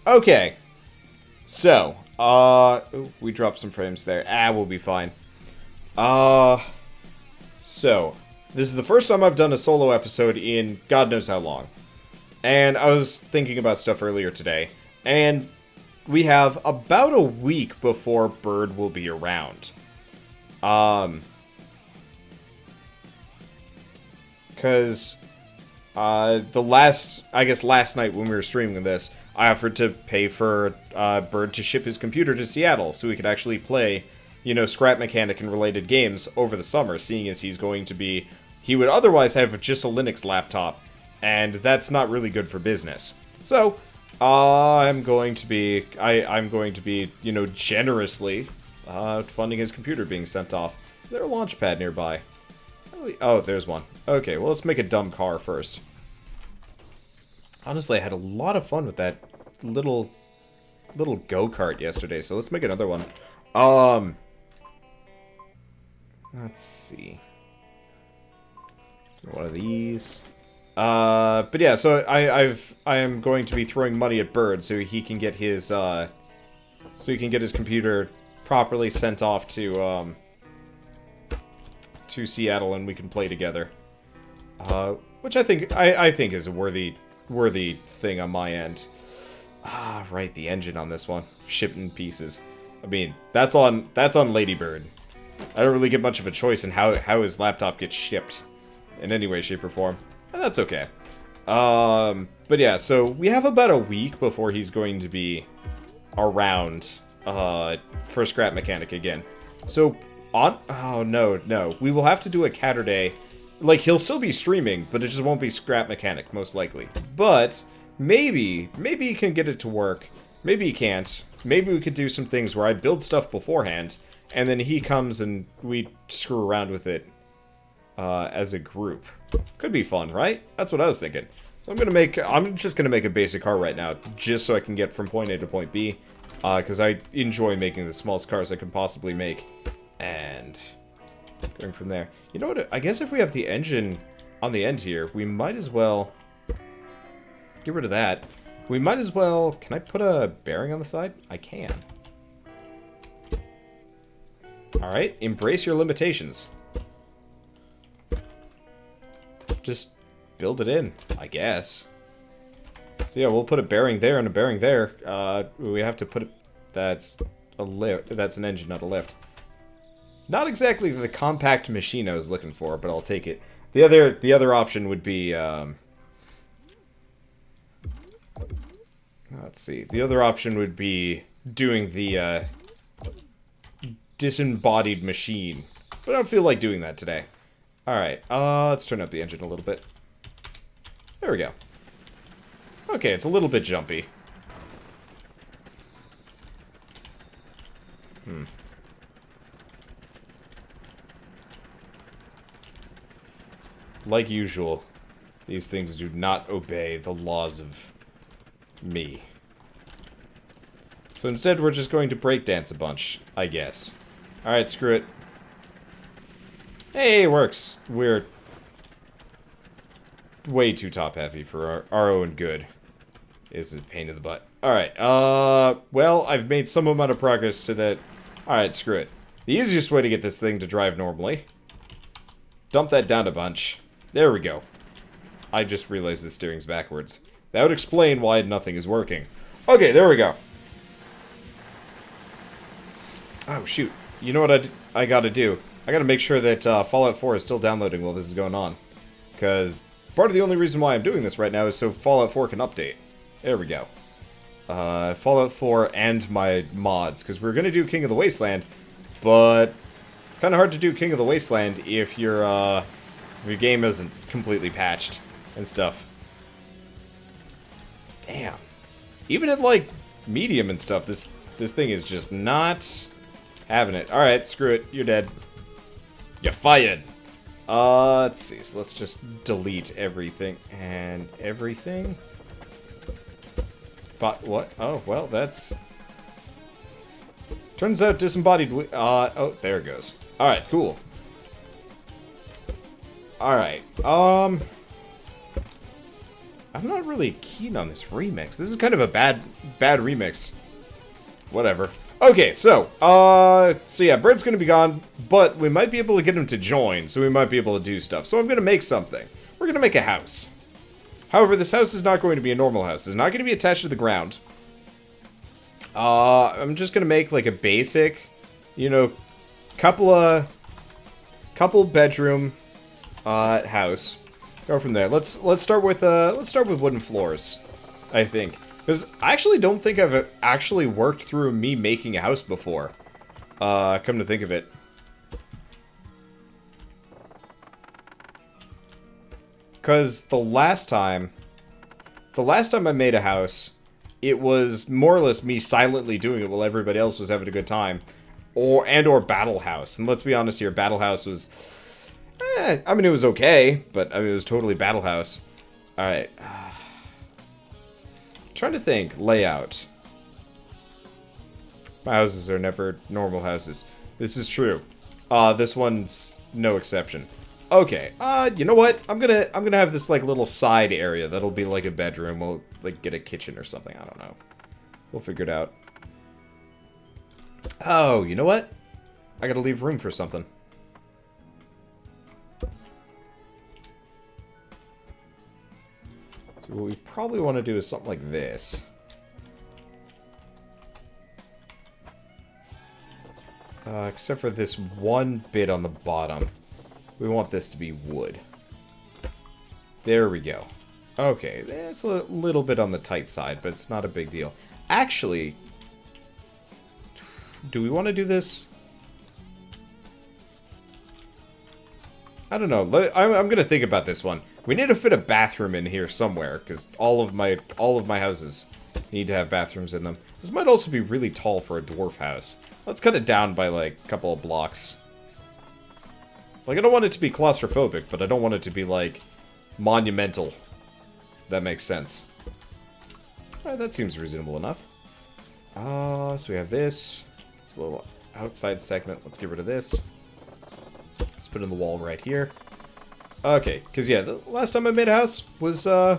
Okay. So, ooh, we dropped some frames there. We'll be fine. So, this is the first time I've done a solo episode in God knows how long. And I was thinking about stuff earlier today, and we have about a week before Bird will be around. Because, last night when we were streaming this, I offered to pay for Bird to ship his computer to Seattle so we could actually play, scrap mechanic and related games over the summer, seeing as he would otherwise have just a Linux laptop, and that's not really good for business. So, I'm going to be, generously funding his computer being sent off. Is there a launch pad nearby? Oh, there's one. Okay, well, let's make a dumb car first. Honestly, I had a lot of fun with that little go-kart yesterday, so let's make another one. Let's see. One of these. But yeah, so I am going to be throwing money at Bird so he can get his computer properly sent off to Seattle and we can play together. Which I think is a worthy thing on my end. Right, the engine on this one. Shipped in pieces. I mean, that's on Ladybird. I don't really get much of a choice in how his laptop gets shipped in any way, shape, or form. And that's okay. But yeah, so we have about a week before he's going to be around for Scrap Mechanic again. So, oh, no. We will have to do a Catterday. Like, he'll still be streaming, but it just won't be Scrap Mechanic, most likely. But, maybe he can get it to work. Maybe he can't. Maybe we could do some things where I build stuff beforehand, and then he comes and we screw around with it as a group. Could be fun, right? That's what I was thinking. So I'm just gonna make a basic car right now, just so I can get from point A to point B, because I enjoy making the smallest cars I can possibly make, and going from there. You know what? I guess if we have the engine on the end here, we might as well get rid of that. We might as well... Can I put a bearing on the side? I can. Alright, embrace your limitations. Just build it in, I guess. So yeah, we'll put a bearing there and a bearing there. We have to put it... That's a lift. That's an engine, not a lift. Not exactly the compact machine I was looking for, but I'll take it. The other option would be... let's see. The other option would be doing the disembodied machine. But I don't feel like doing that today. Alright, let's turn up the engine a little bit. There we go. Okay, it's a little bit jumpy. Like usual, these things do not obey the laws of me. So instead, we're just going to breakdance a bunch, I guess. Alright, screw it. Hey, it works. We're way too top-heavy for our own good. It's a pain in the butt. Alright, well, I've made some amount of progress to that. Alright, screw it. The easiest way to get this thing to drive normally. Dump that down a bunch. There we go. I just realized the steering's backwards. That would explain why nothing is working. Okay, there we go. Oh, shoot. You know what I gotta do? I gotta make sure that Fallout 4 is still downloading while this is going on. Because part of the only reason why I'm doing this right now is so Fallout 4 can update. There we go. Fallout 4 and my mods. Because we're gonna do King of the Wasteland, but it's kind of hard to do King of the Wasteland if your game isn't completely patched and stuff. Damn. Even at, like, medium and stuff, this thing is just not having it. Alright, screw it. You're dead. You're fired. Let's see. So let's just delete everything and everything. But what? Oh, well, that's... Turns out disembodied... oh, there it goes. Alright, cool. Alright, I'm not really keen on this remix. This is kind of a bad remix. Whatever. Okay, so yeah, Bird's gonna be gone, but we might be able to get him to join, so we might be able to do stuff. So I'm gonna make something. We're gonna make a house. However, this house is not going to be a normal house. It's not going to be attached to the ground. I'm just gonna make like a basic, you know, couple bedroom house. Go from there. Let's start with wooden floors, I think. Because I actually don't think I've actually worked through me making a house before. Come to think of it. Because the last time I made a house, it was more or less me silently doing it while everybody else was having a good time. Or Battle House. And let's be honest here, Battle House was... I mean, it was okay, but I mean, it was totally Battle House. Alright. Trying to think. Layout. My houses are never normal houses. This is true. This one's no exception. Okay. You know what? I'm gonna have this like little side area that'll be like a bedroom. We'll like get a kitchen or something. I don't know. We'll figure it out. Oh, you know what? I gotta leave room for something. So what we probably want to do is something like this. Except for this one bit on the bottom. We want this to be wood. There we go. Okay, it's a little bit on the tight side, but it's not a big deal. Actually, do we want to do this? I don't know. I'm gonna think about this one. We need to fit a bathroom in here somewhere, because all of my houses need to have bathrooms in them. This might also be really tall for a dwarf house. Let's cut it down by like a couple of blocks. Like, I don't want it to be claustrophobic, but I don't want it to be like monumental. That makes sense. Alright, that seems reasonable enough. So we have this. It's a little outside segment. Let's get rid of this. Let's put in the wall right here. Okay, because yeah, the last time I made a house was, I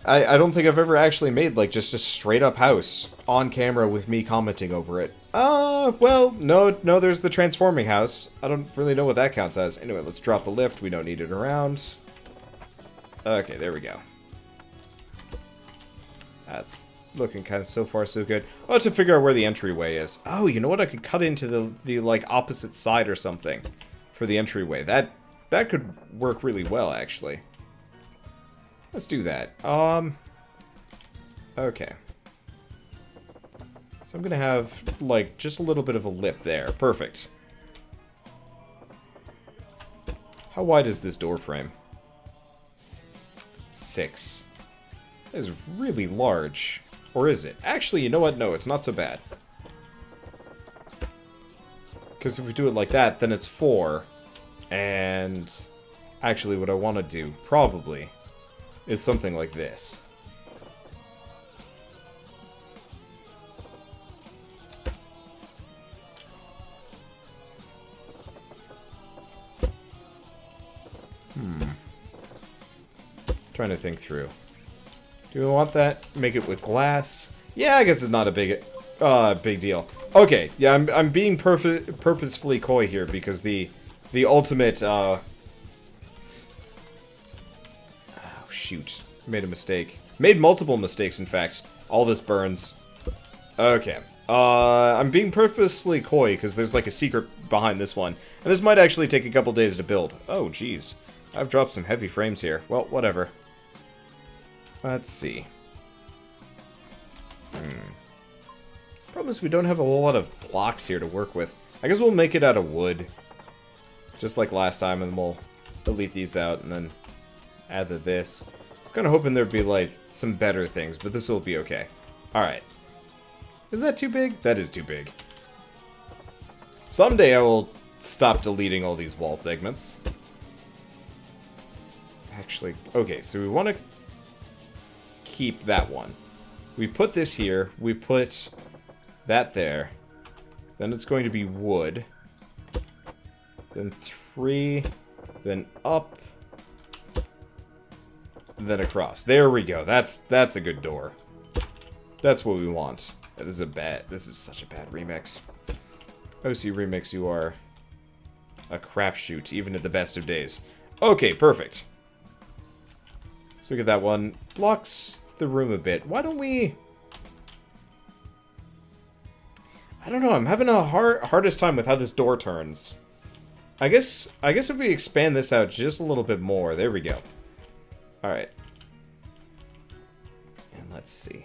don't think I've ever actually made, like, just a straight-up house on camera with me commenting over it. Well, no, there's the transforming house. I don't really know what that counts as. Anyway, let's drop the lift. We don't need it around. Okay, there we go. That's looking kind of so far so good. I'll have to figure out where the entryway is. Oh, you know what? I could cut into the like, opposite side or something for the entryway. That could work really well, actually. Let's do that. Okay. So I'm gonna have, like, just a little bit of a lip there. Perfect. How wide is this door frame? 6. That is really large. Or is it? Actually, you know what? No, it's not so bad. Because if we do it like that, then it's 4. And actually what I want to do, probably, is something like this. Trying to think through. Do we want that? Make it with glass? Yeah, I guess it's not a big deal. Okay, yeah, I'm being purposefully coy here because the ultimate, oh, shoot. Made a mistake. Made multiple mistakes, in fact. All this burns. Okay. I'm being purposely coy because there's like a secret behind this one. And this might actually take a couple days to build. Oh, jeez. I've dropped some heavy frames here. Well, whatever. Let's see. Problem is we don't have a whole lot of blocks here to work with. I guess we'll make it out of wood. Just like last time, and we'll delete these out and then add to this. I was kind of hoping there'd be, like, some better things, but this will be okay. Alright. Is that too big? That is too big. Someday I will stop deleting all these wall segments. Actually, okay, so we want to keep that one. We put this here, we put that there. Then it's going to be wood. Then 3, then up. and then across. There we go. That's a good door. That's what we want. This is such a bad remix. OC remix, you are a crapshoot, even at the best of days. Okay, perfect. So we get that one. Blocks the room a bit. Why don't we... I don't know, I'm having a hardest time with how this door turns. I guess if we expand this out just a little bit more, there we go. Alright. And let's see.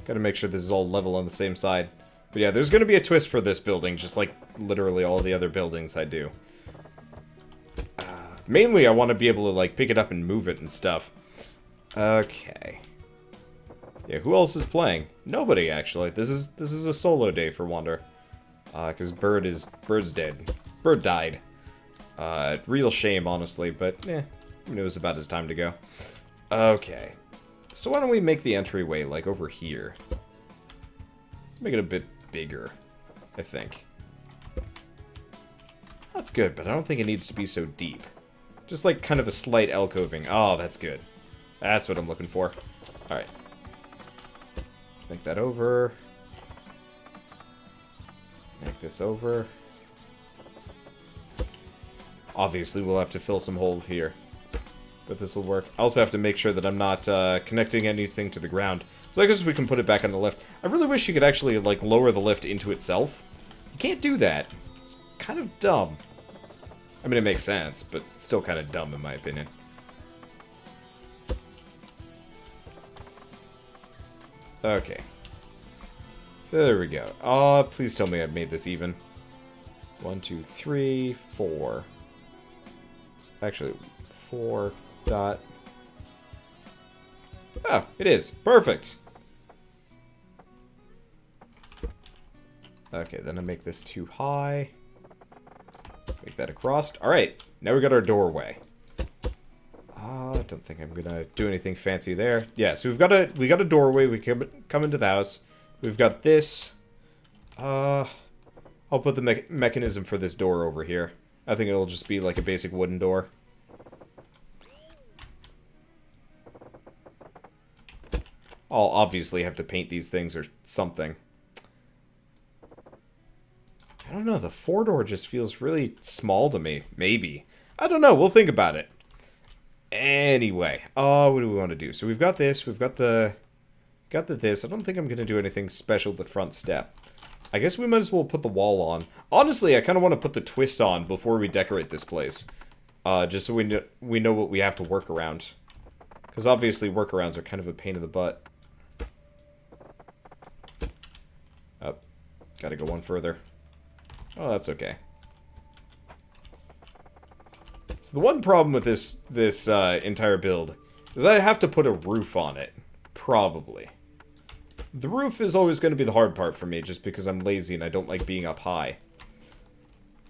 Gotta make sure this is all level on the same side. But yeah, there's gonna be a twist for this building, just like literally all the other buildings I do. Mainly, I want to be able to, like, pick it up and move it and stuff. Okay. Yeah, who else is playing? Nobody, actually. This is a solo day for Wander. Because Bird's dead. Bird died. Real shame, honestly, but, it was about his time to go. Okay. So why don't we make the entryway, like, over here? Let's make it a bit bigger, I think. That's good, but I don't think it needs to be so deep. Just, like, kind of a slight alcoving. Oh, that's good. That's what I'm looking for. Alright. Make that over. Make this over. Obviously, we'll have to fill some holes here. But this will work. I also have to make sure that I'm not connecting anything to the ground. So I guess we can put it back on the lift. I really wish you could actually, like, lower the lift into itself. You can't do that. It's kind of dumb. I mean, it makes sense, but still kind of dumb in my opinion. Okay. So there we go. Please tell me I've made this even. 1, 2, 3, 4. Actually, 4 dot... Oh, it is. Perfect! Okay, then I make this too high. Make that across. Alright, now we got our doorway. I don't think I'm gonna do anything fancy there. Yeah, so we got a doorway. We come into the house. We've got this. I'll put the mechanism for this door over here. I think it'll just be like a basic wooden door. I'll obviously have to paint these things or something. I don't know, the 4-door just feels really small to me. Maybe. I don't know, we'll think about it. Anyway, what do we want to do? So we've got this, we've got the this. I don't think I'm going to do anything special with the front step. I guess we might as well put the wall on. Honestly, I kind of want to put the twist on before we decorate this place. Just so we know what we have to work around. Because obviously workarounds are kind of a pain in the butt. Oh, gotta go one further. Oh, that's okay. So the one problem with this entire build is I have to put a roof on it. Probably. The roof is always going to be the hard part for me, just because I'm lazy and I don't like being up high.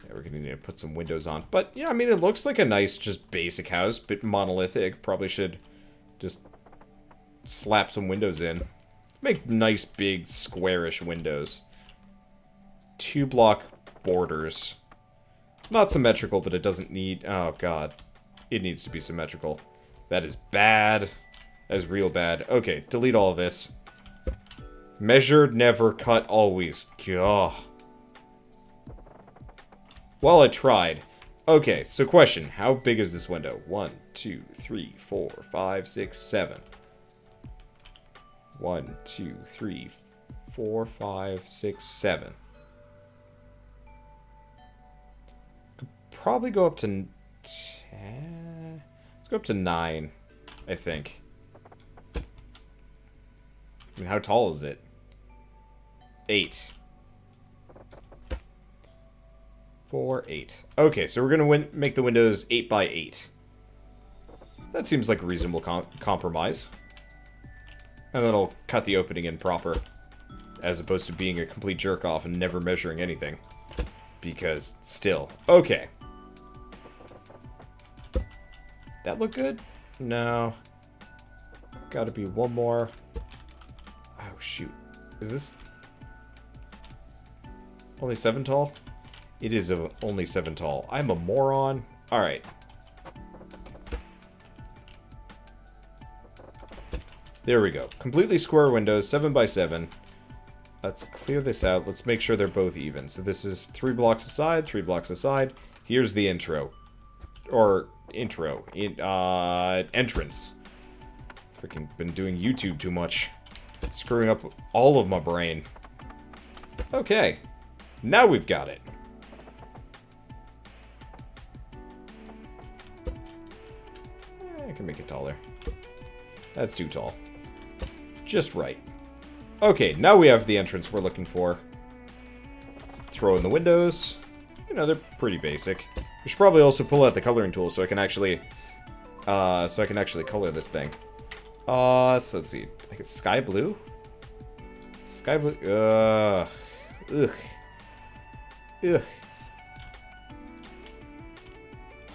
Yeah, we're going to need to put some windows on. But, yeah, I mean, it looks like a nice, just basic house, but monolithic. Probably should just slap some windows in. Make nice, big, squarish windows. 2-block borders. Not symmetrical, but it doesn't need... Oh, God. It needs to be symmetrical. That is bad. That is real bad. Okay, delete all of this. Measure, never, cut, always. Gah. Well, I tried. Okay, so question. How big is this window? 1, 2, 3, 4, 5, 6, 7. 1, 2, 3, 4, 5, 6, 7. Could probably go up to 10. Let's go up to 9, I think. I mean, how tall is it? 8. 4, 8. Okay, so we're going to make the windows 8 by 8. That seems like a reasonable compromise. And then I'll cut the opening in proper. As opposed to being a complete jerk-off and never measuring anything. Because, still. Okay. That look good? No. Gotta be one more. Oh, shoot. Is this... only 7 tall? It is only 7 tall. I'm a moron. Alright. There we go. Completely square windows, 7 by 7. Let's clear this out. Let's make sure they're both even. So this is 3 blocks aside, 3 blocks aside. Here's the intro. Or, intro. Entrance. Freaking been doing YouTube too much. Screwing up all of my brain. Okay. Now we've got it. I can make it taller. That's too tall. Just right. Okay, now we have the entrance we're looking for. Let's throw in the windows. You know, they're pretty basic. We should probably also pull out the coloring tool so I can actually color this thing. So let's see. Like it's sky blue? Sky blue. Ugh. Ugh.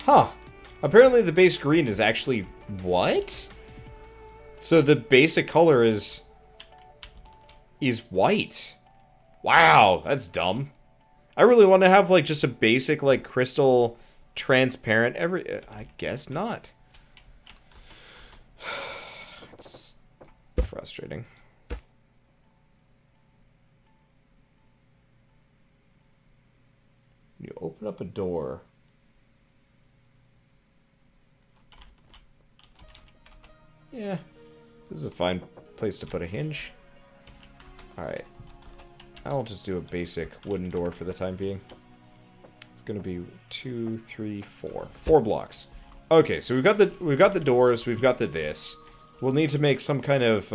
Huh. Apparently the base green is actually... What? So the basic color is white. Wow, that's dumb. I really want to have, like, just a basic, like, crystal transparent I guess not. It's frustrating. You open up a door. Yeah, this is a fine place to put a hinge. Alright. I'll just do a basic wooden door for the time being. It's gonna be 2, 3, 4. 4 blocks. Okay, so we've got the doors, we've got the this. We'll need to make some kind of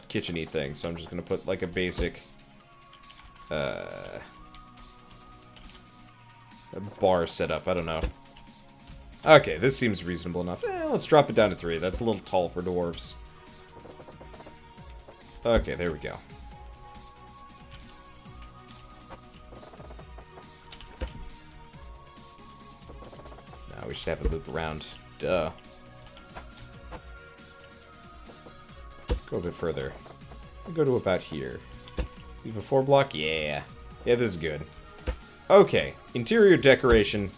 kitchen-y thing, so I'm just gonna put like a basic a bar setup, I don't know. Okay, this seems reasonable enough. Let's drop it down to 3. That's a little tall for dwarves. Okay, there we go. Now we should have it loop around. Duh. Go a bit further. I'll go to about here. Leave a 4 block? Yeah. Yeah, this is good. Okay, interior decoration.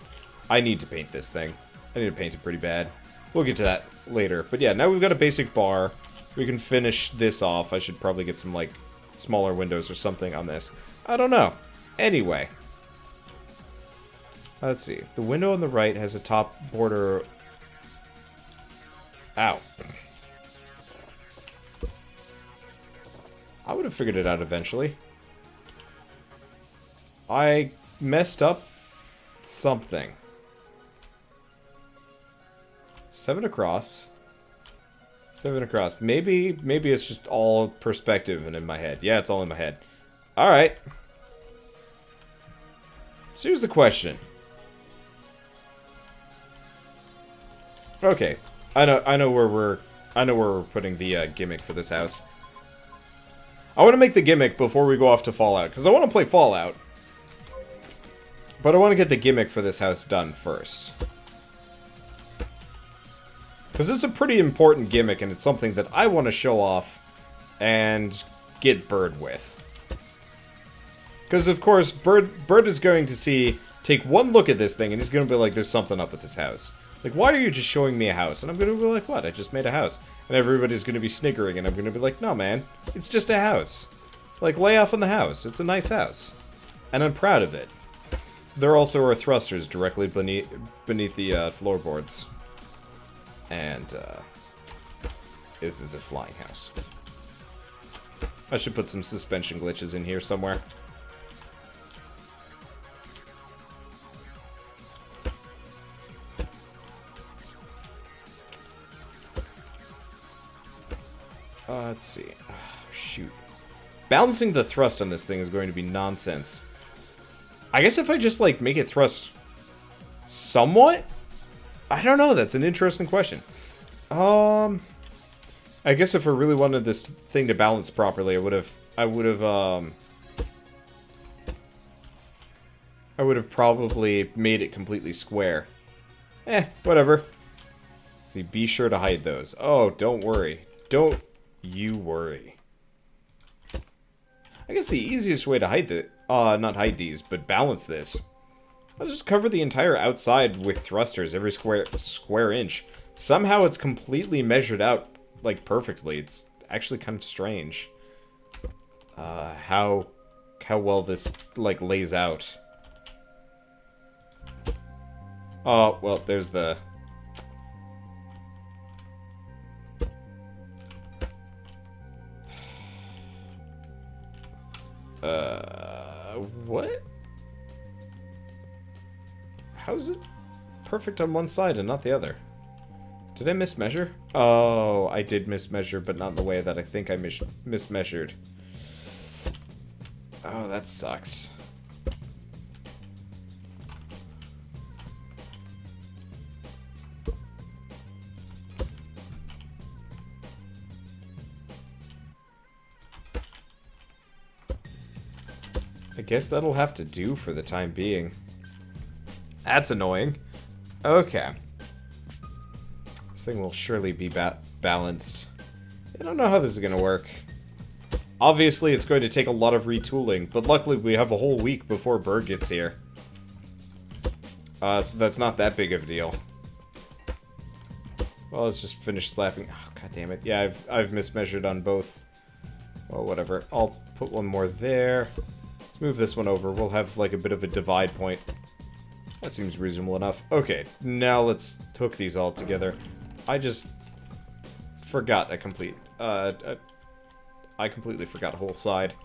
I need to paint this thing. I need to paint it pretty bad. We'll get to that later. But yeah, now we've got a basic bar. We can finish this off. I should probably get some, like, smaller windows or something on this. I don't know. Anyway. Let's see. The window on the right has a top border... Ow. I would have figured it out eventually. I messed up something. 7 across. 7 across. Maybe it's just all perspective and in my head. Yeah, it's all in my head. Alright. So here's the question. Okay. I know where we're putting the gimmick for this house. I want to make the gimmick before we go off to Fallout, because I want to play Fallout. But I want to get the gimmick for this house done first. Because it's a pretty important gimmick, and it's something that I want to show off and get Bird with. Because, of course, Bird is going to take one look at this thing, and he's going to be like, there's something up with this house. Like, why are you just showing me a house? And I'm going to be like, what? I just made a house. And everybody's going to be sniggering, and I'm going to be like, no, man. It's just a house. Like, lay off on the house. It's a nice house. And I'm proud of it. There also are thrusters directly beneath the floorboards. And, this is a flying house. I should put some suspension glitches in here somewhere. Let's see. Oh, shoot. Balancing the thrust on this thing is going to be nonsense. I guess if I just, like, make it thrust somewhat? I don't know. That's an interesting question. I guess if I really wanted this thing to balance properly, I would have probably made it completely square. Whatever. Let's see, be sure to hide those. Oh, don't worry. Don't you worry. I guess the easiest way to hide not hide these, but balance this. I'll just cover the entire outside with thrusters every square inch. Somehow it's completely measured out, like, perfectly. It's actually kind of strange. How well this, like, lays out. Oh, well, there's the... What? How is it perfect on one side and not the other? Did I mismeasure? Oh, I did mismeasure, but not in the way that I think I mismeasured. Oh, that sucks. I guess that'll have to do for the time being. That's annoying. Okay. This thing will surely be balanced. I don't know how this is going to work. Obviously, it's going to take a lot of retooling, but luckily we have a whole week before Bird gets here. So that's not that big of a deal. Well, let's just finish slapping. Oh, god damn it. Yeah, I've mismeasured on both. Well, whatever. I'll put one more there. Let's move this one over. We'll have, like, a bit of a divide point. That seems reasonable enough. Okay, now let's hook these all together. I just forgot I completely forgot a whole side.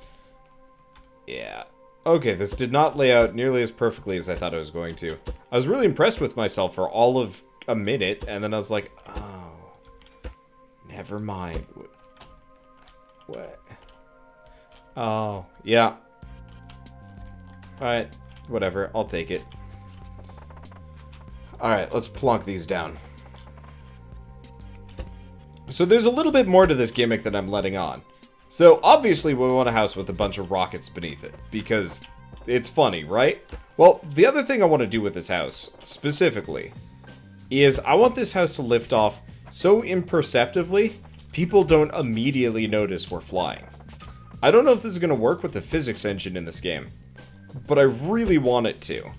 Yeah. Okay, this did not lay out nearly as perfectly as I thought it was going to. I was really impressed with myself for all of a minute, and then I was like, oh, never mind. What? Oh, yeah. Alright, whatever, I'll take it. Alright, let's plonk these down. So there's a little bit more to this gimmick that I'm letting on. So obviously we want a house with a bunch of rockets beneath it, because it's funny, right? Well, the other thing I want to do with this house, specifically, is I want this house to lift off so imperceptibly, people don't immediately notice we're flying. I don't know if this is going to work with the physics engine in this game, but I really want it to.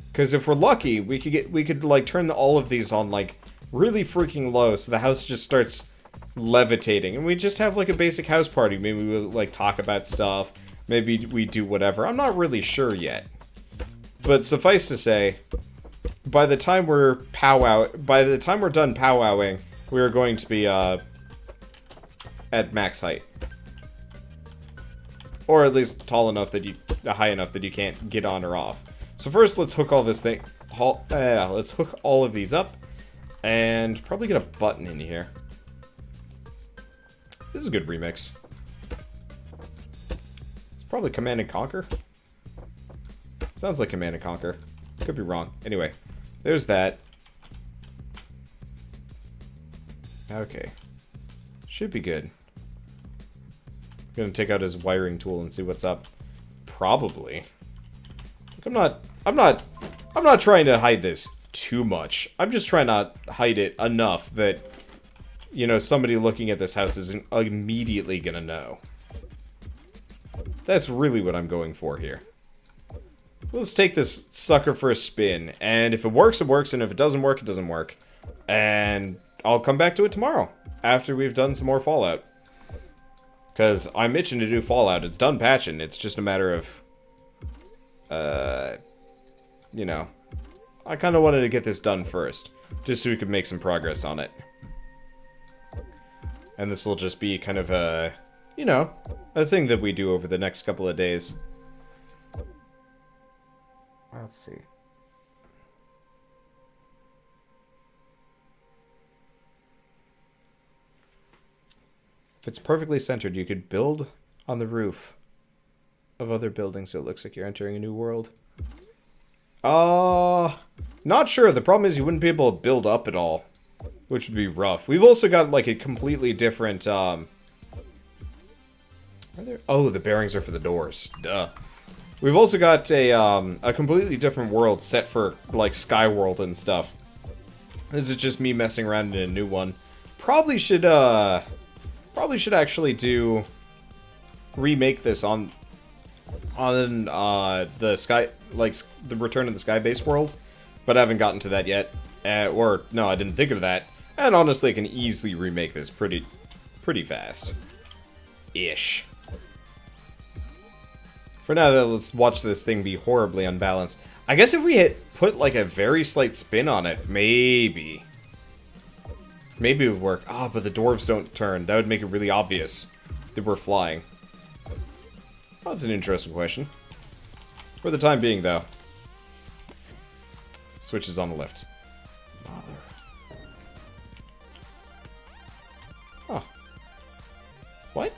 Because if we're lucky, we could like turn all of these on like really freaking low, so the house just starts levitating, and we just have like a basic house party. Maybe we like talk about stuff. Maybe we do whatever. I'm not really sure yet. But suffice to say, by the time we're done powwowing, we are going to be at max height, or at least tall enough that high enough that you can't get on or off. So first, let's hook all this thing. Let's hook all of these up, and probably get a button in here. This is a good remix. It's probably Command and Conquer. Sounds like Command and Conquer. Could be wrong. Anyway, there's that. Okay. Should be good. I'm gonna take out his wiring tool and see what's up. Probably. Look, I'm not trying to hide this too much. I'm just trying to hide it enough that, you know, somebody looking at this house isn't immediately gonna know. That's really what I'm going for here. Let's take this sucker for a spin, and if it works, it works, and if it doesn't work, it doesn't work. And I'll come back to it tomorrow, after we've done some more Fallout. Because I'm itching to do Fallout. It's done patching. It's just a matter of, you know, I kind of wanted to get this done first, just so we could make some progress on it. And this will just be kind of a, you know, a thing that we do over the next couple of days. Let's see. If it's perfectly centered, you could build on the roof of other buildings so it looks like you're entering a new world. Not sure. The problem is you wouldn't be able to build up at all, which would be rough. We've also got like a completely different, oh, the bearings are for the doors. Duh. We've also got a completely different world set for like Skyworld and stuff. This is just me messing around in a new one. Probably should actually remake this on on the sky, like the Return of the Sky Base world, but I haven't gotten to that yet. Or no, I didn't think of that. And honestly, I can easily remake this pretty fast, ish. For now, though, let's watch this thing be horribly unbalanced. I guess if we put like a very slight spin on it, maybe it would work. Ah, but the dwarves don't turn. That would make it really obvious that we're flying. Well, that's an interesting question. For the time being, though. Switch is on the left. Mother. Huh. What?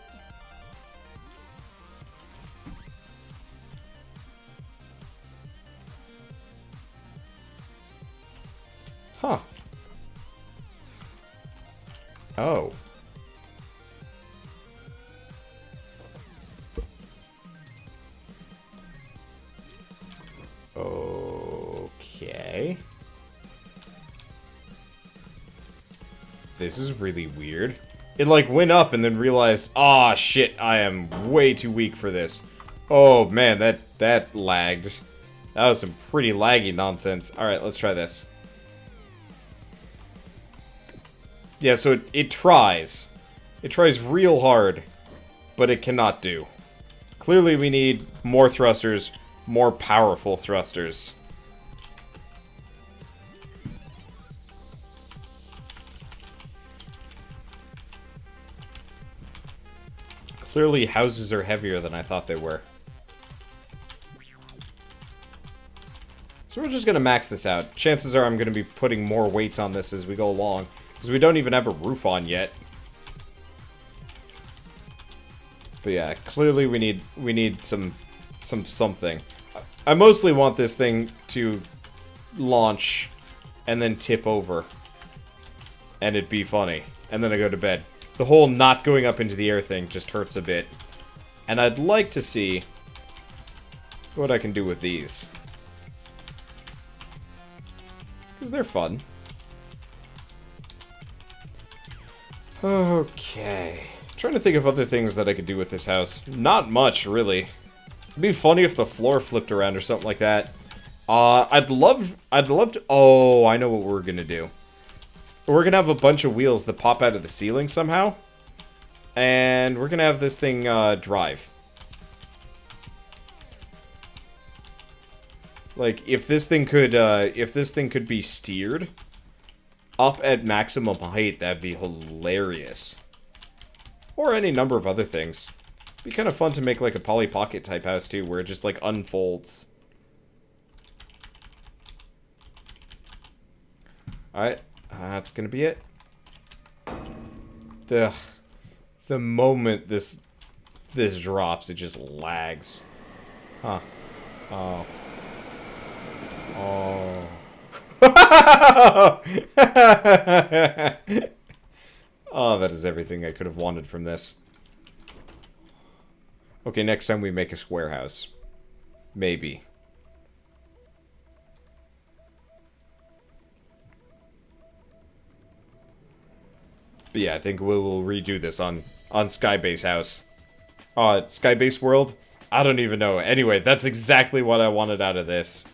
Huh. Oh. Okay. This is really weird. It, like, went up and then realized, ah, shit, I am way too weak for this. Oh, man, that lagged. That was some pretty laggy nonsense. Alright, let's try this. Yeah, so it tries. It tries real hard, but it cannot do. Clearly we need more thrusters, more powerful thrusters. Clearly houses are heavier than I thought they were. So we're just going to max this out. Chances are I'm going to be putting more weights on this as we go along. Because we don't even have a roof on yet. But yeah, clearly we need something. I mostly want this thing to launch and then tip over. And it be funny. And then I go to bed. The whole not going up into the air thing just hurts a bit. And I'd like to see what I can do with these. Because they're fun. Okay. Trying to think of other things that I could do with this house. Not much, really. It'd be funny if the floor flipped around or something like that. I'd love to... Oh, I know what we're gonna do. We're gonna have a bunch of wheels that pop out of the ceiling somehow. And we're gonna have this thing, drive. Like, if this thing could be steered up at maximum height, that'd be hilarious. Or any number of other things. It'd be kind of fun to make, like, a Polly Pocket type house, too, where it just, like, unfolds. Alright. That's gonna be it. The moment this drops, it just lags. Huh. Oh. Oh. Oh, that is everything I could have wanted from this. Okay, next time we make a square house. Maybe. But yeah, I think we will redo this on Skybase House. Skybase World? I don't even know. Anyway, that's exactly what I wanted out of this.